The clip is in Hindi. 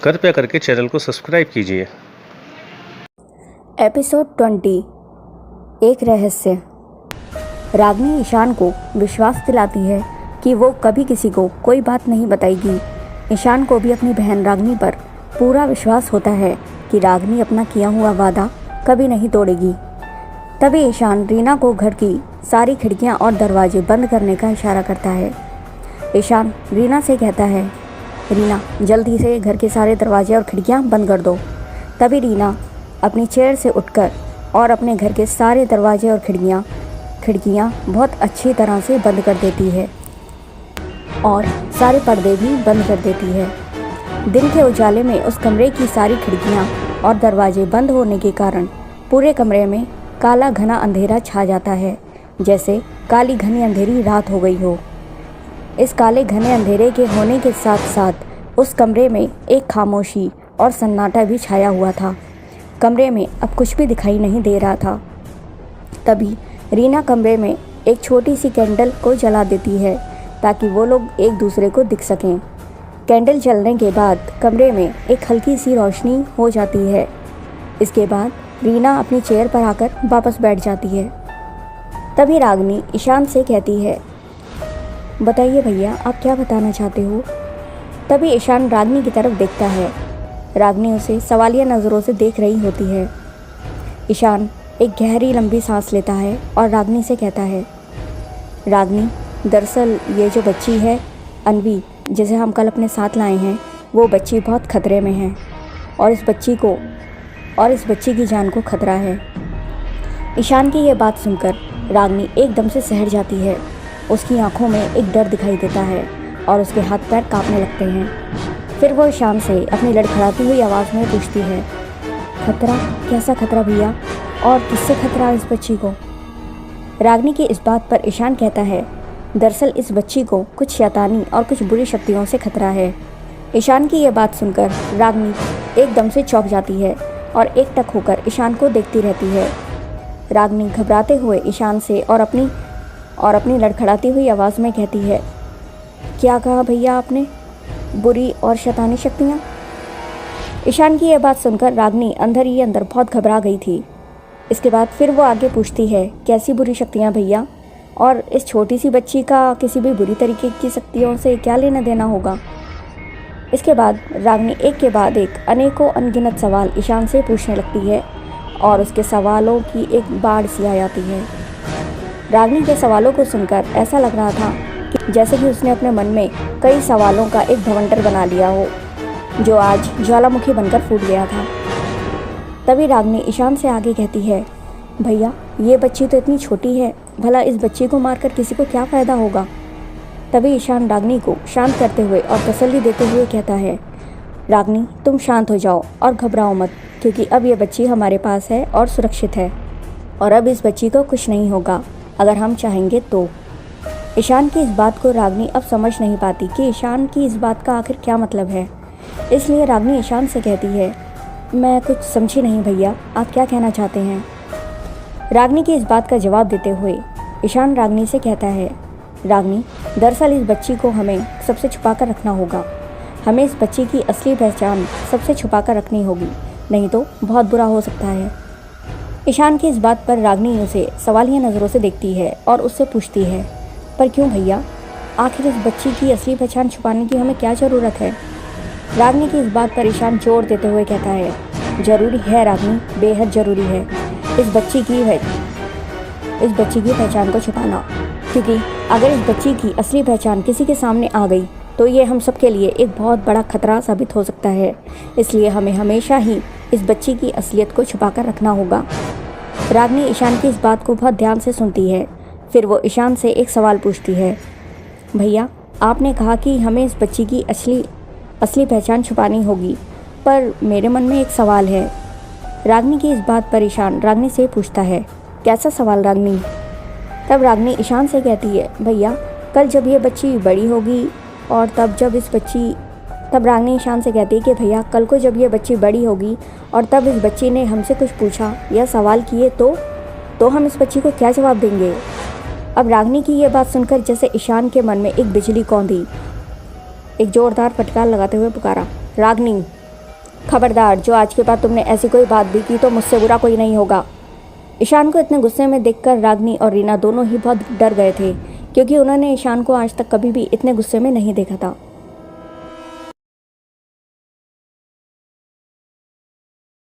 कृपया करके चैनल को सब्सक्राइब कीजिए। एपिसोड 20 एक रहस्य। रागिनी ईशान को विश्वास दिलाती है कि वो कभी किसी को कोई बात नहीं बताएगी। ईशान को भी अपनी बहन रागिनी पर पूरा विश्वास होता है कि रागिनी अपना किया हुआ वादा कभी नहीं तोड़ेगी। तभी ईशान रीना को घर की सारी खिड़कियां और दरवाजे बंद करने का इशारा करता है। ईशान रीना से कहता है, रीना जल्दी से घर के सारे दरवाजे और खिड़कियां बंद कर दो। तभी रीना अपनी चेयर से उठकर और अपने घर के सारे दरवाजे और खिड़कियां बहुत अच्छी तरह से बंद कर देती है और सारे पर्दे भी बंद कर देती है। दिन के उजाले में उस कमरे की सारी खिड़कियां और दरवाजे बंद होने के कारण पूरे कमरे में काला घना अंधेरा छा जाता है, जैसे काली घनी अंधेरी रात हो गई हो। इस काले घने अंधेरे के होने के साथ साथ उस कमरे में एक खामोशी और सन्नाटा भी छाया हुआ था। कमरे में अब कुछ भी दिखाई नहीं दे रहा था। तभी रीना कमरे में एक छोटी सी कैंडल को जला देती है ताकि वो लोग एक दूसरे को दिख सकें। कैंडल जलने के बाद कमरे में एक हल्की सी रोशनी हो जाती है। इसके बाद रीना अपनी चेयर पर आकर वापस बैठ जाती है। तभी रागिनी ईशान से कहती है, बताइए भैया, आप क्या बताना चाहते हो? तभी ईशान रागिनी की तरफ देखता है। रागिनी उसे सवालिया नज़रों से देख रही होती है। ईशान एक गहरी लंबी सांस लेता है और रागिनी से कहता है, रागिनी, दरअसल ये जो बच्ची है अनवी, जिसे हम कल अपने साथ लाए हैं, वो बच्ची बहुत खतरे में है और इस बच्ची की जान को खतरा है। ईशान की ये बात सुनकर रागिनी एकदम से सहर जाती है। उसकी आंखों में एक डर दिखाई देता है और उसके हाथ पैर कांपने लगते हैं। फिर वो ईशान से अपनी लड़खड़ाती हुई आवाज़ में पूछती है, खतरा? कैसा खतरा भैया, और किससे खतरा इस बच्ची को? रागिनी की इस बात पर ईशान कहता है, दरअसल इस बच्ची को कुछ शैतानी और कुछ बुरी शक्तियों से खतरा है। ईशान की यह बात सुनकर रागिनी एकदम से चौंक जाती है और एकटक होकर ईशान को देखती रहती है। रागिनी घबराते हुए ईशान से और अपनी लड़खड़ाती हुई आवाज़ में कहती है, क्या कहा भैया आपने? बुरी और शैतानी शक्तियाँ? ईशान की यह बात सुनकर रागिनी अंदर ही अंदर बहुत घबरा गई थी। इसके बाद फिर वो आगे पूछती है, कैसी बुरी शक्तियाँ भैया, और इस छोटी सी बच्ची का किसी भी बुरी तरीके की शक्तियों से क्या लेना देना होगा? इसके बाद रागिनी एक के बाद एक अनेकों अनगिनत सवाल ईशान से पूछने लगती है और उसके सवालों की एक बाढ़ सी आ जाती है। रागिनी के सवालों को सुनकर ऐसा लग रहा था कि जैसे कि उसने अपने मन में कई सवालों का एक भवंडर बना लिया हो, जो आज ज्वालामुखी बनकर फूट गया था। तभी रागिनी ईशान से आगे कहती है, भैया ये बच्ची तो इतनी छोटी है, भला इस बच्ची को मारकर किसी को क्या फ़ायदा होगा? तभी ईशान रागिनी को शांत करते हुए और तसल्ली देते हुए कहता है, रागिनी तुम शांत हो जाओ और घबराओ मत, क्योंकि अब ये बच्ची हमारे पास है और सुरक्षित है, और अब इस बच्ची को कुछ नहीं होगा अगर हम चाहेंगे तो। ईशान की इस बात को रागिनी अब समझ नहीं पाती कि ईशान की इस बात का आखिर क्या मतलब है। इसलिए रागिनी ईशान से कहती है, मैं कुछ समझी नहीं भैया, आप क्या कहना चाहते हैं? रागिनी की इस बात का जवाब देते हुए ईशान रागिनी से कहता है, रागिनी दरअसल इस बच्ची को हमें सबसे छुपा कर रखना होगा। हमें इस बच्ची की असली पहचान सबसे छुपा कर रखनी होगी, नहीं तो बहुत बुरा हो सकता है। ईशान की इस बात पर रागिनी उसे सवालिया नज़रों से देखती है और उससे पूछती है, पर क्यों भैया, आखिर इस बच्ची की असली पहचान छुपाने की हमें क्या ज़रूरत है? रागिनी की इस बात पर ईशान जोर देते हुए कहता है, ज़रूरी है रागिनी, बेहद ज़रूरी है इस बच्ची की पहचान को छुपाना, क्योंकि अगर इस बच्ची की असली पहचान किसी के सामने आ गई तो ये हम सब के लिए एक बहुत बड़ा खतरा साबित हो सकता है। इसलिए हमें हमेशा ही इस बच्ची की असलियत को छुपा कर रखना होगा। रागिनी ईशान की इस बात को बहुत ध्यान से सुनती है। फिर वो ईशान से एक सवाल पूछती है, भैया आपने कहा कि हमें इस बच्ची की असली पहचान छुपानी होगी, पर मेरे मन में एक सवाल है। रागिनी की इस बात पर ईशान रागिनी से पूछता है, कैसा सवाल रागिनी? तब रागिनी ईशान से कहती है, भैया कल जब ये बच्ची बड़ी होगी और तब रागिनी ईशान से कहती है कि भैया कल को जब ये बच्ची बड़ी होगी और तब इस बच्ची ने हमसे कुछ पूछा या सवाल किए तो हम इस बच्ची को क्या जवाब देंगे? अब रागिनी की ये बात सुनकर जैसे ईशान के मन में एक बिजली कौंधी, एक जोरदार फटकार लगाते हुए पुकारा, रागिनी खबरदार, जो आज के बाद तुमने ऐसी कोई बात भी की तो मुझसे बुरा कोई नहीं होगा। ईशान को इतने गुस्से में देखकर रागनी और रीना दोनों ही बहुत डर गए थे, क्योंकि उन्होंने ईशान को आज तक कभी भी इतने गुस्से में नहीं देखा था।